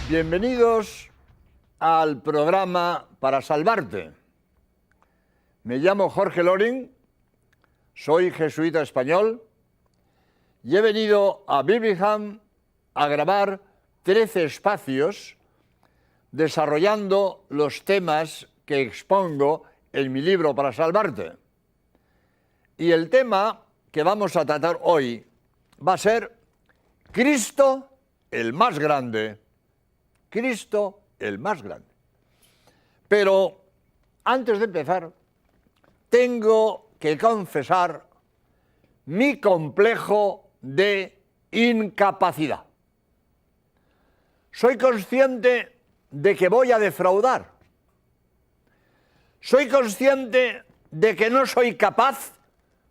Bienvenidos al programa Para Salvarte. Me llamo Jorge Loring, soy jesuita español y he venido a Birmingham a grabar 13 espacios desarrollando los temas que expongo en mi libro Para Salvarte. Y el tema que vamos a tratar hoy va a ser Cristo el más grande. Cristo el más grande. Pero antes de empezar, tengo que confesar mi complejo de incapacidad. Soy consciente de que voy a defraudar. Soy consciente de que no soy capaz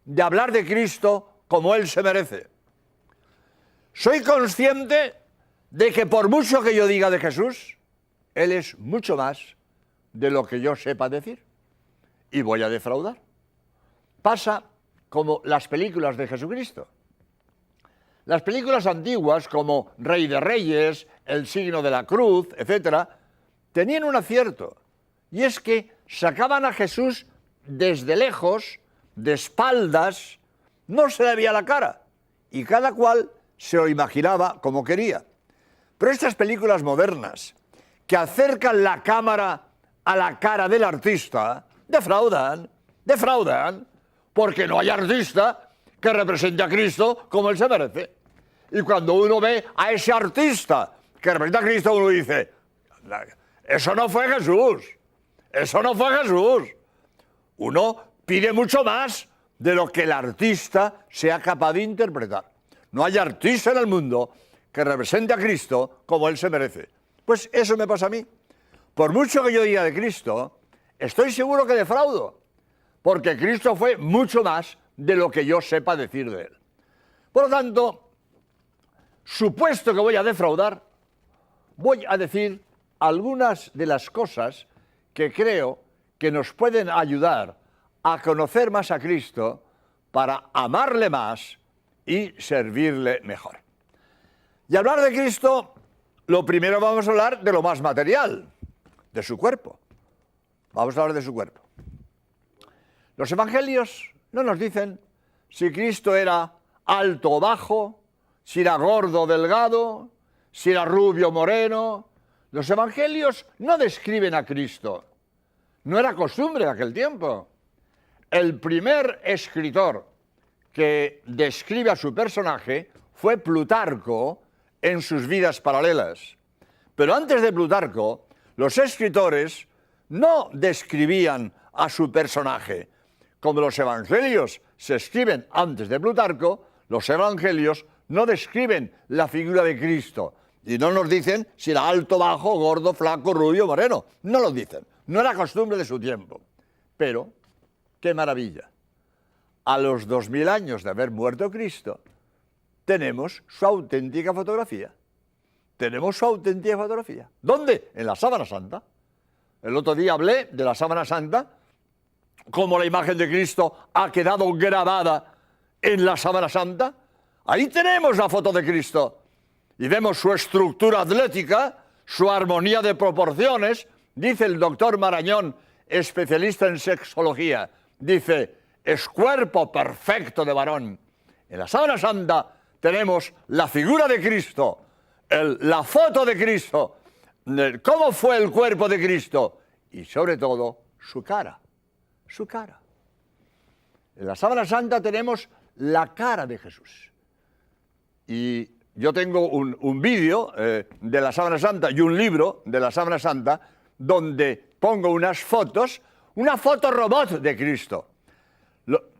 de hablar de Cristo como Él se merece. Soy consciente de que por mucho que yo diga de Jesús, Él es mucho más de lo que yo sepa decir. Y voy a defraudar. Pasa como las películas de Jesucristo. Las películas antiguas, como Rey de Reyes, El signo de la cruz, etc., tenían un acierto. Y es que sacaban a Jesús desde lejos, de espaldas, no se le veía la cara. Y cada cual se lo imaginaba como quería. Pero estas películas modernas, que acercan la cámara a la cara del artista, defraudan, porque no hay artista que represente a Cristo como Él se merece. Y cuando uno ve a ese artista que representa a Cristo, uno dice, eso no fue Jesús, eso no fue Jesús. Uno pide mucho más de lo que el artista sea capaz de interpretar. No hay artista en el mundo que represente a Cristo como Él se merece. Pues eso me pasa a mí. Por mucho que yo diga de Cristo, estoy seguro que defraudo, porque Cristo fue mucho más de lo que yo sepa decir de Él. Por lo tanto, supuesto que voy a defraudar, voy a decir algunas de las cosas que creo que nos pueden ayudar a conocer más a Cristo para amarle más y servirle mejor. Y hablar de Cristo, lo primero vamos a hablar de lo más material, de su cuerpo. Vamos a hablar de su cuerpo. Los evangelios no nos dicen si Cristo era alto o bajo, si era gordo o delgado, si era rubio o moreno. Los evangelios no describen a Cristo. No era costumbre de aquel tiempo. El primer escritor que describe a su personaje fue Plutarco en sus vidas paralelas. Pero antes de Plutarco, los escritores no describían a su personaje. Como los evangelios se escriben antes de Plutarco, los evangelios no describen la figura de Cristo. Y no nos dicen si era alto, bajo, gordo, flaco, rubio, moreno. No lo dicen. No era costumbre de su tiempo. Pero, ¡qué maravilla! A los 2000 años de haber muerto Cristo, tenemos su auténtica fotografía. Tenemos su auténtica fotografía. ¿Dónde? En la Sábana Santa. El otro día hablé de la Sábana Santa, cómo la imagen de Cristo ha quedado grabada en la Sábana Santa. Ahí tenemos la foto de Cristo. Y vemos su estructura atlética, su armonía de proporciones. Dice el doctor Marañón, especialista en sexología, dice, es cuerpo perfecto de varón. En la Sábana Santa tenemos la figura de Cristo, la foto de Cristo, cómo fue el cuerpo de Cristo y sobre todo su cara, su cara. En la Sábana Santa tenemos la cara de Jesús. Y yo tengo un vídeo de la Sábana Santa y un libro de la Sábana Santa donde pongo unas fotos, una foto robot de Cristo.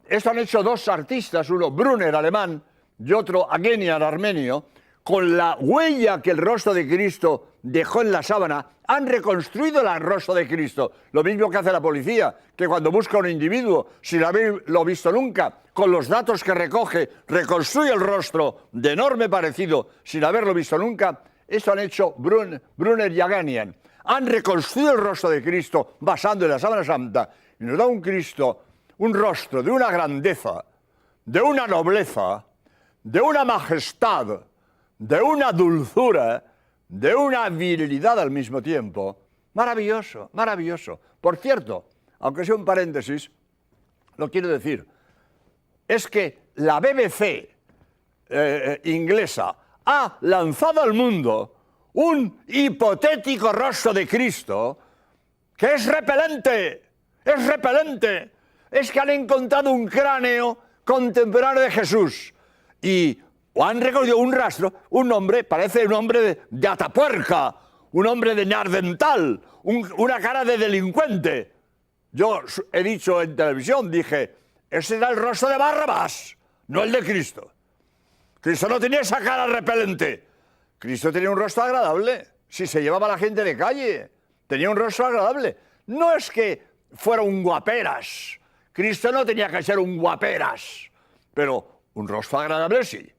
Esto han hecho dos artistas, uno Brunner, alemán, y otro Agenian, armenio, con la huella que el rostro de Cristo dejó en la sábana, han reconstruido el rostro de Cristo. Lo mismo que hace la policía, que cuando busca a un individuo, sin haberlo visto nunca, con los datos que recoge, reconstruye el rostro de enorme parecido, sin haberlo visto nunca. Esto han hecho Brunner y Agenian. Han reconstruido el rostro de Cristo basando en la Sábana Santa y nos da un Cristo, un rostro de una grandeza, de una nobleza, de una majestad, de una dulzura de una virilidad al mismo tiempo. Maravilloso, maravilloso. Por cierto, aunque sea un paréntesis, lo quiero decir, es que la BBC inglesa ha lanzado al mundo un hipotético rostro de Cristo que es repelente, es repelente. Es que han encontrado un cráneo contemporáneo de Jesús y han recorrido un rastro, un hombre, parece un hombre de Atapuerca, un hombre de Neandertal, una cara de delincuente. Yo he dicho en televisión, dije, ese era el rostro de Barrabás, no el de Cristo. Cristo no tenía esa cara repelente. Cristo tenía un rostro agradable. Si se llevaba a la gente de calle, tenía un rostro agradable. No es que fuera un guaperas. Cristo no tenía que ser un guaperas. Pero un rostro agradable sí.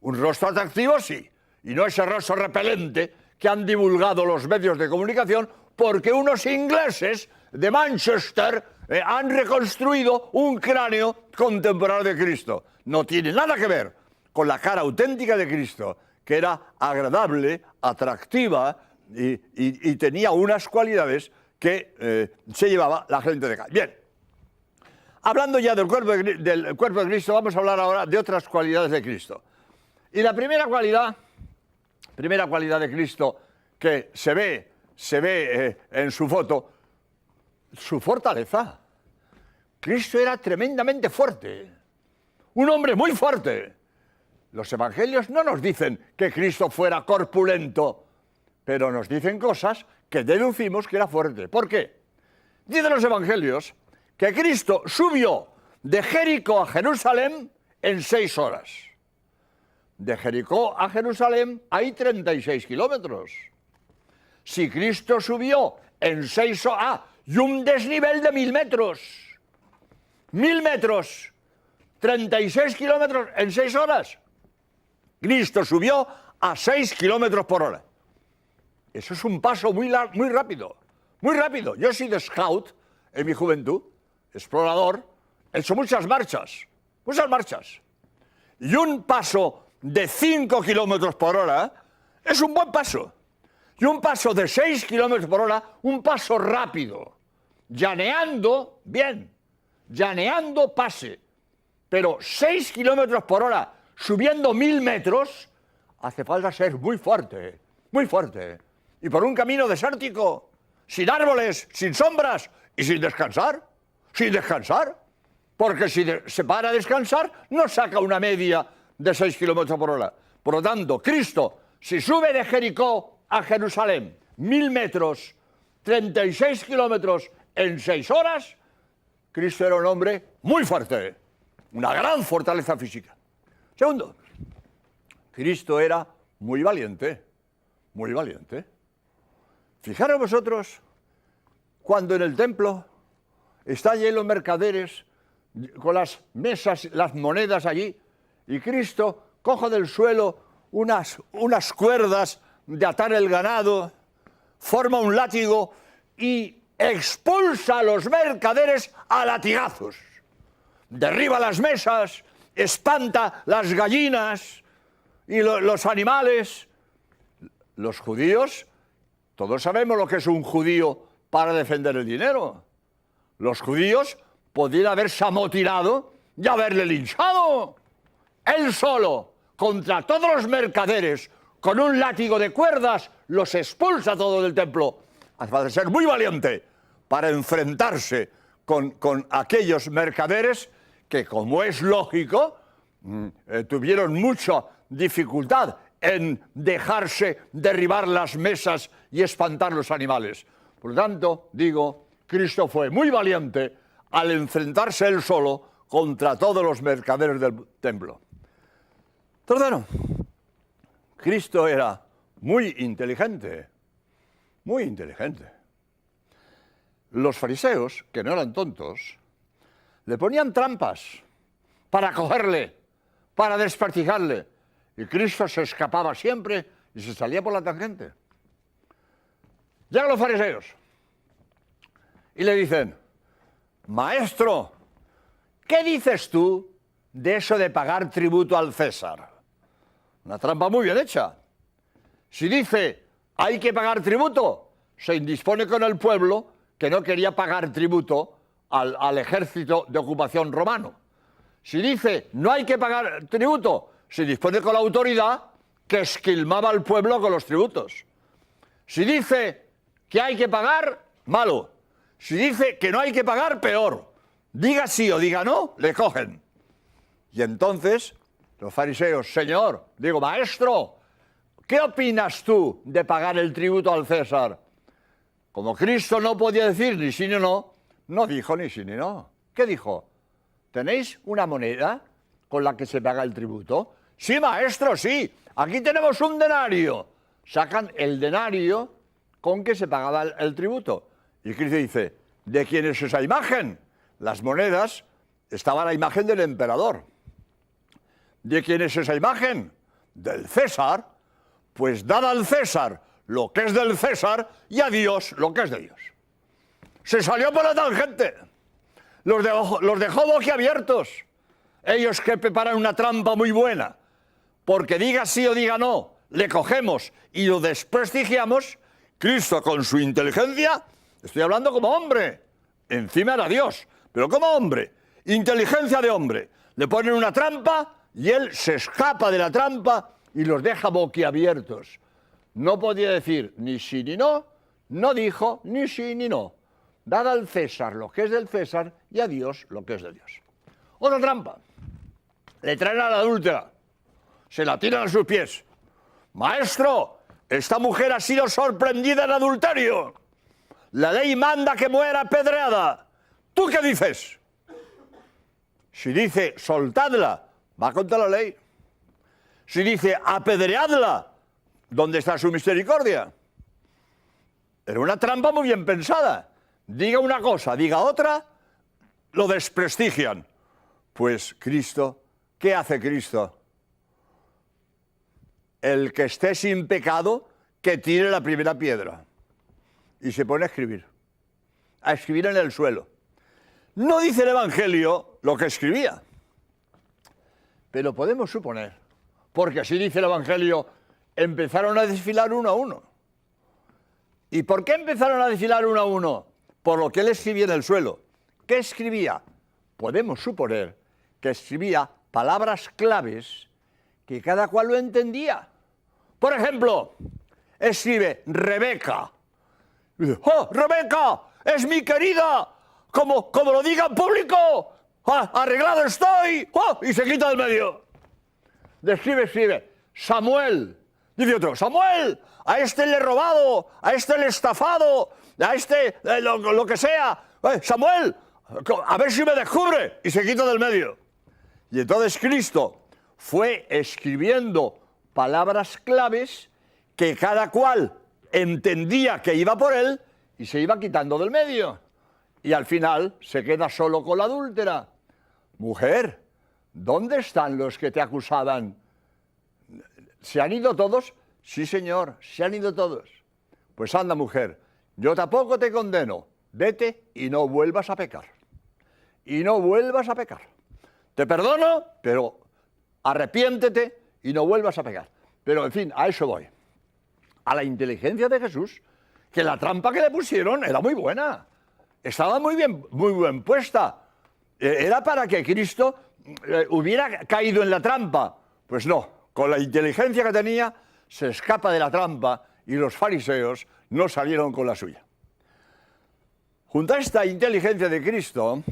Un rostro atractivo sí. Y no ese rostro repelente que han divulgado los medios de comunicación porque unos ingleses de Manchester han reconstruido un cráneo contemporáneo de Cristo. No tiene nada que ver con la cara auténtica de Cristo, que era agradable, atractiva y tenía unas cualidades que se llevaba la gente de calle. Bien, hablando ya del cuerpo de Cristo, vamos a hablar ahora de otras cualidades de Cristo. Y la primera cualidad de Cristo que se ve en su foto, su fortaleza. Cristo era tremendamente fuerte, un hombre muy fuerte. Los evangelios no nos dicen que Cristo fuera corpulento, pero nos dicen cosas que deducimos que era fuerte. ¿Por qué? Dicen los evangelios que Cristo subió de Jericó a Jerusalén en 6 horas. De Jericó a Jerusalén hay 36 kilómetros. Si Cristo subió en 6 horas, y un desnivel de 1000 metros. 1000 metros, 36 kilómetros en 6 horas. Cristo subió a 6 kilómetros por hora. Eso es un paso muy rápido, muy rápido. Yo he sido scout en mi juventud, explorador, he hecho muchas marchas. Y un paso de 5 kilómetros por hora es un buen paso. Y un paso de 6 kilómetros por hora, un paso rápido. Llaneando, bien. Llaneando, pase. Pero 6 kilómetros por hora, subiendo 1000 metros, hace falta ser muy fuerte, muy fuerte. Y por un camino desértico, sin árboles, sin sombras y sin descansar. Sin descansar. Porque si se para a descansar, no saca una media de 6 kilómetros por hora. Por lo tanto, Cristo, si sube de Jericó a Jerusalén, 1000 metros, 36 kilómetros en 6 horas, Cristo era un hombre muy fuerte, una gran fortaleza física. Segundo, Cristo era muy valiente, muy valiente. Fijaros vosotros, cuando en el templo están allí los mercaderes con las mesas, las monedas allí, y Cristo coge del suelo unas cuerdas de atar el ganado, forma un látigo y expulsa a los mercaderes a latigazos. Derriba las mesas, espanta las gallinas y los animales. Los judíos, todos sabemos lo que es un judío para defender el dinero. Los judíos podían haberse amotinado y haberle linchado. Él solo, contra todos los mercaderes, con un látigo de cuerdas, los expulsa todo del templo. Hace falta ser muy valiente para enfrentarse con aquellos mercaderes que, como es lógico, tuvieron mucha dificultad en dejarse derribar las mesas y espantar los animales. Por lo tanto, digo, Cristo fue muy valiente al enfrentarse él solo contra todos los mercaderes del templo. Tercero, Cristo era muy inteligente, muy inteligente. Los fariseos, que no eran tontos, le ponían trampas para cogerle, para desprestigiarle, y Cristo se escapaba siempre y se salía por la tangente. Llegan los fariseos y le dicen: Maestro, ¿qué dices tú de eso de pagar tributo al César? Una trampa muy bien hecha. Si dice hay que pagar tributo, se indispone con el pueblo que no quería pagar tributo al ejército de ocupación romano. Si dice no hay que pagar tributo, se dispone con la autoridad que esquilmaba al pueblo con los tributos. Si dice que hay que pagar, malo. Si dice que no hay que pagar, peor. Diga sí o diga no, le cogen. Y entonces los fariseos, Señor, digo, Maestro, ¿qué opinas tú de pagar el tributo al César? Como Cristo no podía decir ni sí ni no, no dijo ni sí ni no. ¿Qué dijo? ¿Tenéis una moneda con la que se paga el tributo? Sí, maestro, sí. Aquí tenemos un denario. Sacan el denario con que se pagaba el tributo. Y Cristo dice, ¿de quién es esa imagen? Las monedas, estaba la imagen del emperador. ¿De quién es esa imagen? Del César. Pues dad al César lo que es del César y a Dios lo que es de Dios. Se salió por la tangente. Los dejó boquiabiertos. Ellos que preparan una trampa muy buena. Porque diga sí o diga no, le cogemos y lo desprestigiamos. Cristo con su inteligencia, estoy hablando como hombre, encima era Dios, pero como hombre, inteligencia de hombre, le ponen una trampa y él se escapa de la trampa y los deja boquiabiertos. No podía decir ni sí ni no, no dijo ni sí ni no. Dad al César lo que es del César y a Dios lo que es de Dios. Otra trampa. Le traen a la adúltera. Se la tiran a sus pies. Maestro, esta mujer ha sido sorprendida en adulterio. La ley manda que muera apedreada. ¿Tú qué dices? Si dice soltadla, va contra la ley. Si dice apedreadla, ¿dónde está su misericordia? Era una trampa muy bien pensada. Diga una cosa, diga otra, lo desprestigian. Pues Cristo, ¿qué hace Cristo? El que esté sin pecado, que tire la primera piedra. Y se pone a escribir en el suelo. No dice el Evangelio lo que escribía, pero podemos suponer, porque así dice el Evangelio, empezaron a desfilar uno a uno. ¿Y por qué empezaron a desfilar uno a uno? Por lo que él escribía en el suelo. ¿Qué escribía? Podemos suponer que escribía palabras claves que cada cual lo entendía. Por ejemplo, escribe Rebeca. Y dice, ¡oh, Rebeca! ¡Es mi querida! Como lo diga en público. ¡Ah, arreglado estoy! ¡Oh! Y se quita del medio. Escribe Samuel. Dice otro, Samuel, a este le he robado, a este le he estafado, a este lo que sea. Samuel, a ver si me descubre. Y se quita del medio. Y entonces Cristo fue escribiendo palabras claves que cada cual entendía que iba por él y se iba quitando del medio. Y al final se queda solo con la adúltera. Mujer, ¿dónde están los que te acusaban? ¿Se han ido todos? Sí, señor, se han ido todos. Pues anda, mujer, yo tampoco te condeno. Vete y no vuelvas a pecar. Y no vuelvas a pecar. Te perdono, pero arrepiéntete y no vuelvas a pecar. Pero, en fin, a eso voy. A la inteligencia de Jesús, que la trampa que le pusieron era muy buena. Estaba muy bien puesta. Era para que Cristo hubiera caído en la trampa. Pues no, con la inteligencia que tenía, se escapa de la trampa y los fariseos no salieron con la suya. Junto a esta inteligencia de Cristo,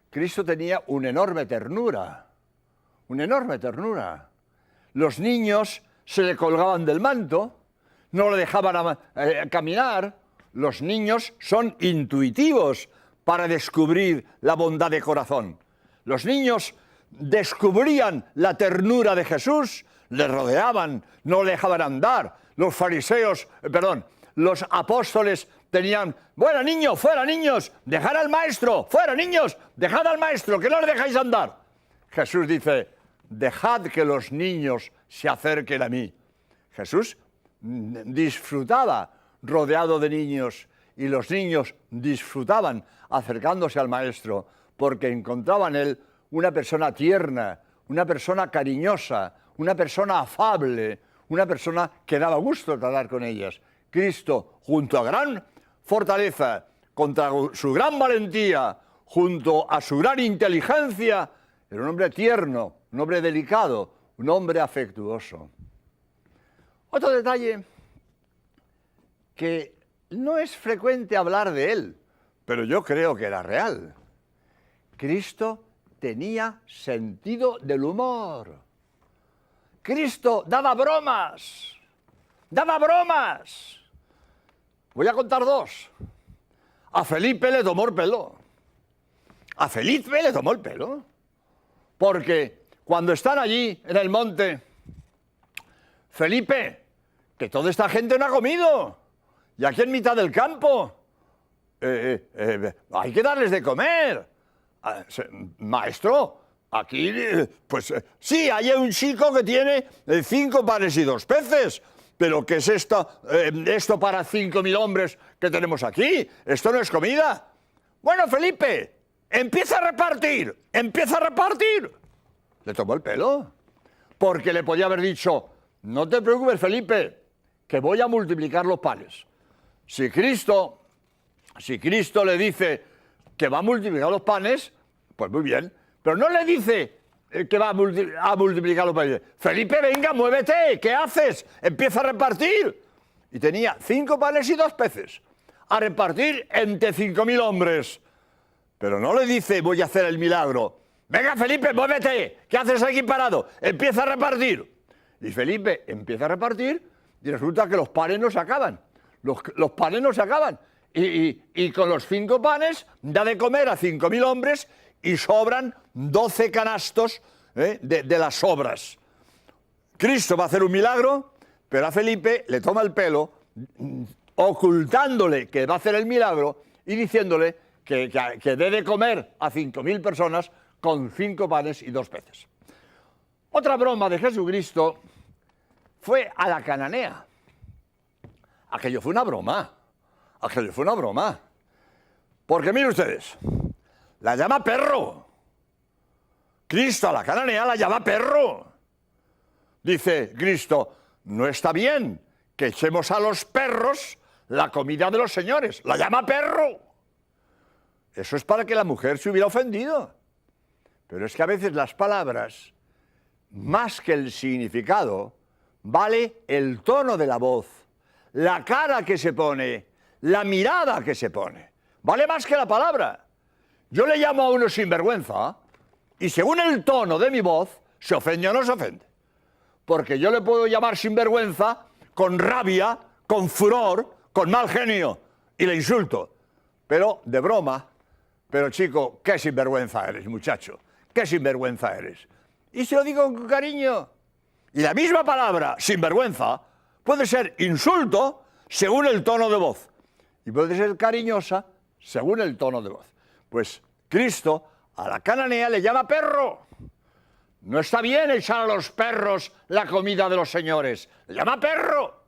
Cristo tenía una enorme ternura. Una enorme ternura. Los niños se le colgaban del manto, no le dejaban caminar. Los niños son intuitivos para descubrir la bondad de corazón. Los niños descubrían la ternura de Jesús, le rodeaban, no le dejaban andar. Los los apóstoles tenían, bueno, niños, fuera, niños, dejad al maestro, fuera, niños, dejad al maestro, que no le dejáis andar. Jesús dice, dejad que los niños se acerquen a mí. Jesús disfrutaba rodeado de niños y los niños disfrutaban acercándose al maestro porque encontraban en él una persona tierna, una persona cariñosa, una persona afable, una persona que daba gusto tratar con ellas. Cristo, junto a gran fortaleza, contra su gran valentía, junto a su gran inteligencia, era un hombre tierno, un hombre delicado, un hombre afectuoso. Otro detalle que no es frecuente hablar de él, pero yo creo que era real. Cristo tenía sentido del humor. Cristo daba bromas. Daba bromas. Voy a contar dos. A Felipe le tomó el pelo. A Felipe le tomó el pelo. Porque cuando están allí en el monte, Felipe, que toda esta gente no ha comido. Y aquí en mitad del campo, hay que darles de comer. Maestro, aquí, sí, hay un chico que tiene 5 panes y 2 peces. Pero ¿qué es esto para 5.000 hombres que tenemos aquí? Esto no es comida. Bueno, Felipe, empieza a repartir, empieza a repartir. Le tomó el pelo, porque le podía haber dicho, no te preocupes, Felipe, que voy a multiplicar los panes. Si Cristo le dice que va a multiplicar los panes, pues muy bien, pero no le dice que va a multiplicar los panes. Felipe, venga, muévete, ¿qué haces? Empieza a repartir. Y tenía 5 panes y 2 peces, a repartir entre 5.000 hombres. Pero no le dice, voy a hacer el milagro. Venga, Felipe, muévete, ¿qué haces aquí parado? Empieza a repartir. Y Felipe empieza a repartir y resulta que los panes no se acaban. Los panes no se acaban. Y con los 5 panes da de comer a 5.000 hombres y sobran 12 canastos de las sobras. Cristo va a hacer un milagro, pero a Felipe le toma el pelo, ocultándole que va a hacer el milagro y diciéndole que dé de comer a 5.000 personas con 5 panes y 2 peces. Otra broma de Jesucristo fue a la cananea. Aquello fue una broma. Aquello fue una broma. Porque miren ustedes, la llama perro. Cristo a la cananea la llama perro. Dice Cristo, no está bien que echemos a los perros la comida de los señores. La llama perro. Eso es para que la mujer se hubiera ofendido. Pero es que a veces las palabras, más que el significado, vale el tono de la voz, la cara que se pone, la mirada que se pone. Vale más que la palabra. Yo le llamo a uno sinvergüenza y según el tono de mi voz, se ofende o no se ofende. Porque yo le puedo llamar sinvergüenza con rabia, con furor, con mal genio y le insulto. Pero de broma, pero chico, qué sinvergüenza eres, muchacho, qué sinvergüenza eres. Y se lo digo con cariño. Y la misma palabra, sinvergüenza, puede ser insulto según el tono de voz. Y puede ser cariñosa según el tono de voz. Pues Cristo a la cananea le llama perro. No está bien echar a los perros la comida de los señores. Le llama perro.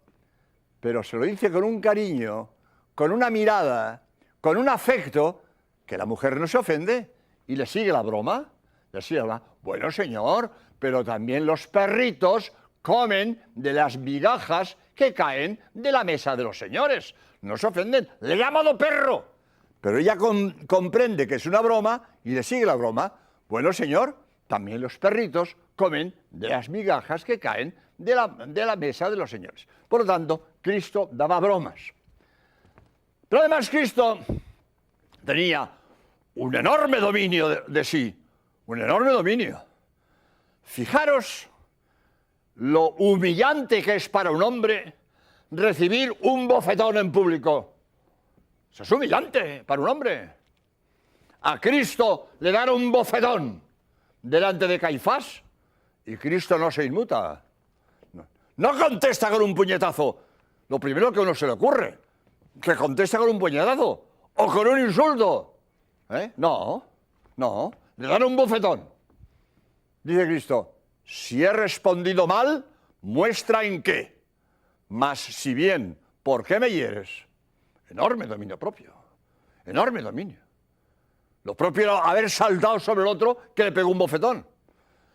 Pero se lo dice con un cariño, con una mirada, con un afecto, que la mujer no se ofende y le sigue la broma. Le sigue la broma. Bueno, señor, pero también los perritos comen de las migajas que caen de la mesa de los señores. No se ofenden. Le he llamado perro. Pero ella comprende que es una broma y le sigue la broma. Bueno, señor, también los perritos comen de las migajas que caen de la mesa de los señores. Por lo tanto, Cristo daba bromas. Pero además Cristo tenía un enorme dominio de sí. Un enorme dominio. Fijaros lo humillante que es para un hombre recibir un bofetón en público. Eso es humillante para un hombre. A Cristo le dan un bofetón delante de Caifás y Cristo no se inmuta. No contesta con un puñetazo. Lo primero que a uno se le ocurre, que contesta con un puñetazo o con un insulto. No. Le dan un bofetón. Dice Cristo, si he respondido mal, muestra en qué. Mas si bien, ¿por qué me hieres? Enorme dominio propio. Enorme dominio. Lo propio era haber saltado sobre el otro que le pegó un bofetón.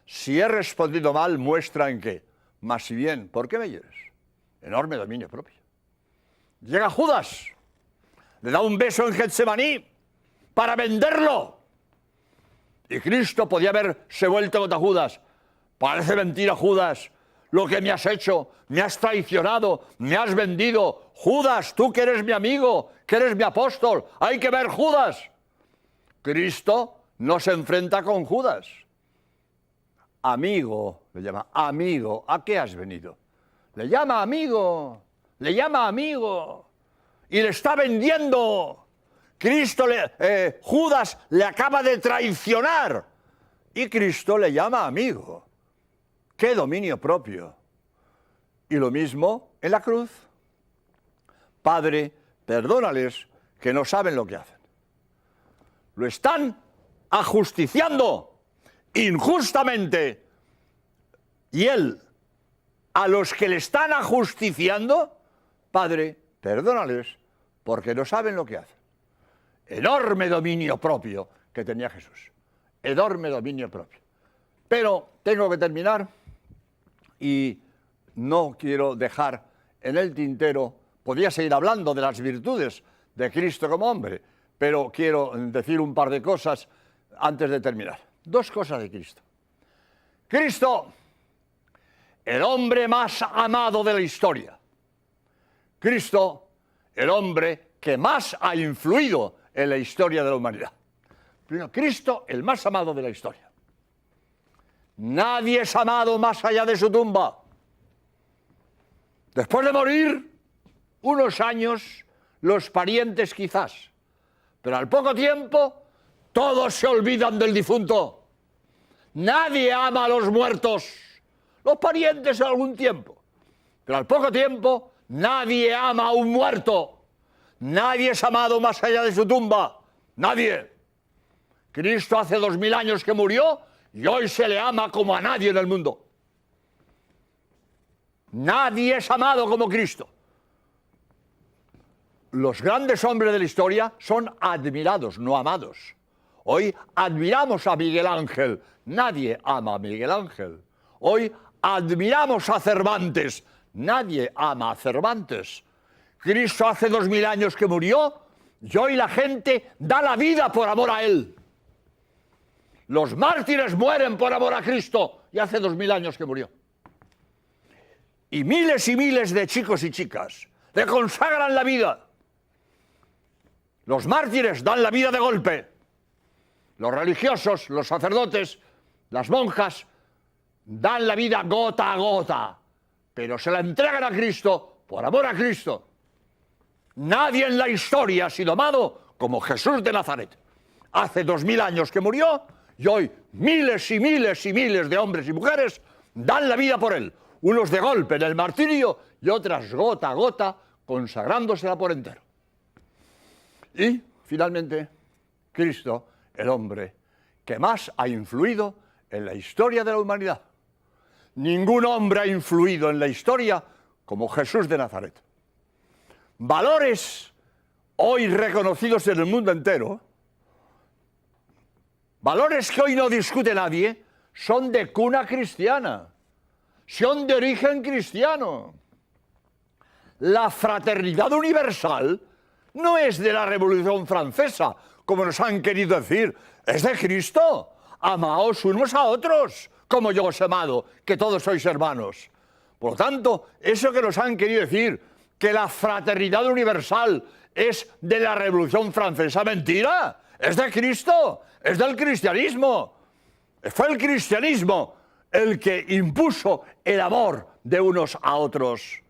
Si he respondido mal, muestra en qué. Mas si bien, ¿por qué me hieres? Enorme dominio propio. Llega Judas, le da un beso en Getsemaní para venderlo. Y Cristo podía haberse vuelto contra Judas. Parece mentira, Judas, lo que me has hecho, me has traicionado, me has vendido. Judas, tú que eres mi amigo, que eres mi apóstol, hay que ver, Judas. Cristo no se enfrenta con Judas. Amigo, le llama, amigo, ¿a qué has venido? Le llama amigo, y le está vendiendo. Judas le acaba de traicionar y Cristo le llama amigo. ¡Qué dominio propio! Y lo mismo en la cruz. Padre, perdónales que no saben lo que hacen. Lo están ajusticiando injustamente. Y él, a los que le están ajusticiando, Padre, perdónales porque no saben lo que hacen. Enorme dominio propio que tenía Jesús. Enorme dominio propio. Pero tengo que terminar y no quiero dejar en el tintero, podría seguir hablando de las virtudes de Cristo como hombre, pero quiero decir un par de cosas antes de terminar. Dos cosas de Cristo. Cristo, el hombre más amado de la historia. Cristo, el hombre que más ha influido en la historia de la humanidad. Primero, Cristo, el más amado de la historia. Nadie es amado más allá de su tumba. Después de morir, unos años, los parientes quizás, pero al poco tiempo, todos se olvidan del difunto. Nadie ama a los muertos, los parientes algún tiempo, pero al poco tiempo, nadie ama a un muerto. Nadie es amado más allá de su tumba. Nadie. Cristo hace 2000 años que murió y hoy se le ama como a nadie en el mundo. Nadie es amado como Cristo. Los grandes hombres de la historia son admirados, no amados. Hoy admiramos a Miguel Ángel. Nadie ama a Miguel Ángel. Hoy admiramos a Cervantes. Nadie ama a Cervantes. Cristo hace 2000 años que murió y hoy la gente da la vida por amor a él. Los mártires mueren por amor a Cristo y hace 2000 años que murió. Y miles de chicos y chicas le consagran la vida. Los mártires dan la vida de golpe. Los religiosos, los sacerdotes, las monjas dan la vida gota a gota, pero se la entregan a Cristo por amor a Cristo. Nadie en la historia ha sido amado como Jesús de Nazaret. Hace 2000 años que murió y hoy miles de hombres y mujeres dan la vida por él. Unos de golpe en el martirio y otras gota a gota consagrándosela por entero. Y, finalmente, Cristo, el hombre que más ha influido en la historia de la humanidad. Ningún hombre ha influido en la historia como Jesús de Nazaret. Valores hoy reconocidos en el mundo entero, valores que hoy no discute nadie, son de cuna cristiana, son de origen cristiano. La fraternidad universal no es de la Revolución Francesa, como nos han querido decir, es de Cristo. Amaos unos a otros, como yo os he amado, que todos sois hermanos. Por lo tanto, eso que nos han querido decir, que la fraternidad universal es de la Revolución Francesa, mentira, es de Cristo, es del cristianismo. Fue el cristianismo el que impuso el amor de unos a otros.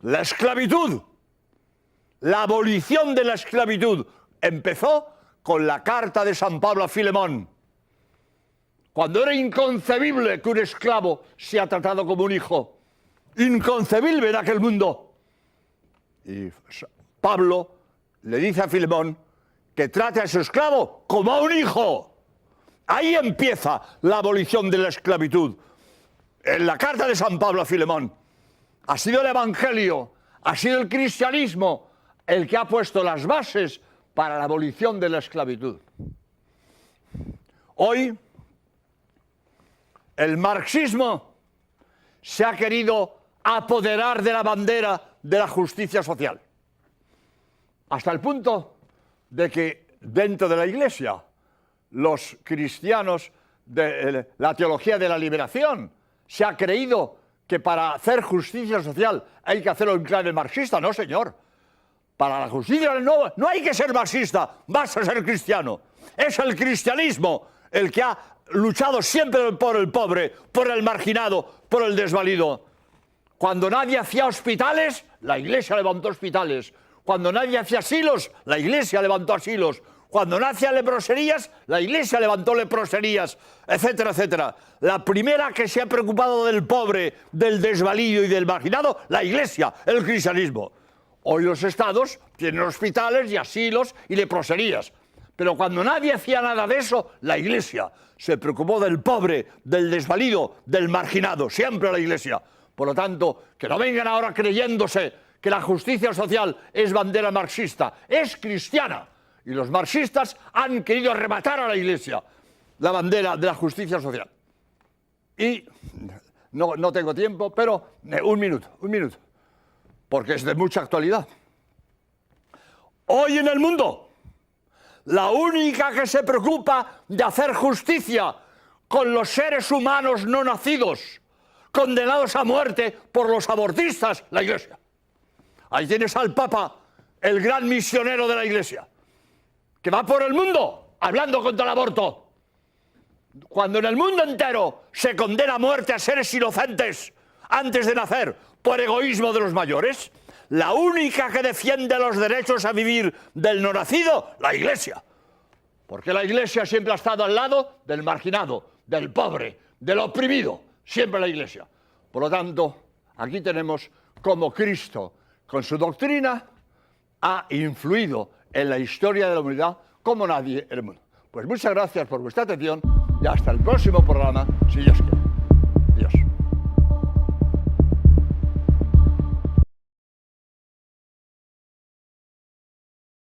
La esclavitud, la abolición de la esclavitud empezó con la carta de San Pablo a Filemón, cuando era inconcebible que un esclavo sea tratado como un hijo. Inconcebible en aquel mundo. Y Pablo le dice a Filemón que trate a su esclavo como a un hijo. Ahí empieza la abolición de la esclavitud. En la carta de San Pablo a Filemón ha sido el Evangelio, ha sido el cristianismo el que ha puesto las bases para la abolición de la esclavitud. Hoy, el marxismo se ha querido apoderar de la bandera de la justicia social. Hasta el punto de que dentro de la Iglesia, los cristianos de la teología de la liberación, se ha creído que para hacer justicia social hay que hacerlo en clave marxista. No, señor. Para la justicia no hay que ser marxista, basta ser cristiano. Es el cristianismo el que ha luchado siempre por el pobre, por el marginado, por el desvalido. Cuando nadie hacía hospitales, la Iglesia levantó hospitales. Cuando nadie hacía asilos, la Iglesia levantó asilos. Cuando no hacía leproserías, la Iglesia levantó leproserías, etcétera, etcétera. La primera que se ha preocupado del pobre, del desvalido y del marginado, la Iglesia, el cristianismo. Hoy los estados tienen hospitales y asilos y leproserías. Pero cuando nadie hacía nada de eso, la Iglesia se preocupó del pobre, del desvalido, del marginado, siempre la Iglesia. Por lo tanto, que no vengan ahora creyéndose que la justicia social es bandera marxista, es cristiana. Y los marxistas han querido arrebatar a la Iglesia la bandera de la justicia social. Y no tengo tiempo, pero un minuto, porque es de mucha actualidad. Hoy en el mundo, la única que se preocupa de hacer justicia con los seres humanos no nacidos, condenados a muerte por los abortistas, la Iglesia. Ahí tienes al Papa, el gran misionero de la Iglesia, que va por el mundo hablando contra el aborto. Cuando en el mundo entero se condena a muerte a seres inocentes antes de nacer por egoísmo de los mayores, la única que defiende los derechos a vivir del no nacido, la Iglesia. Porque la Iglesia siempre ha estado al lado del marginado, del pobre, del oprimido, siempre la Iglesia. Por lo tanto, aquí tenemos cómo Cristo, con su doctrina, ha influido en la historia de la humanidad como nadie en el mundo. Pues muchas gracias por vuestra atención y hasta el próximo programa, si Dios quiere.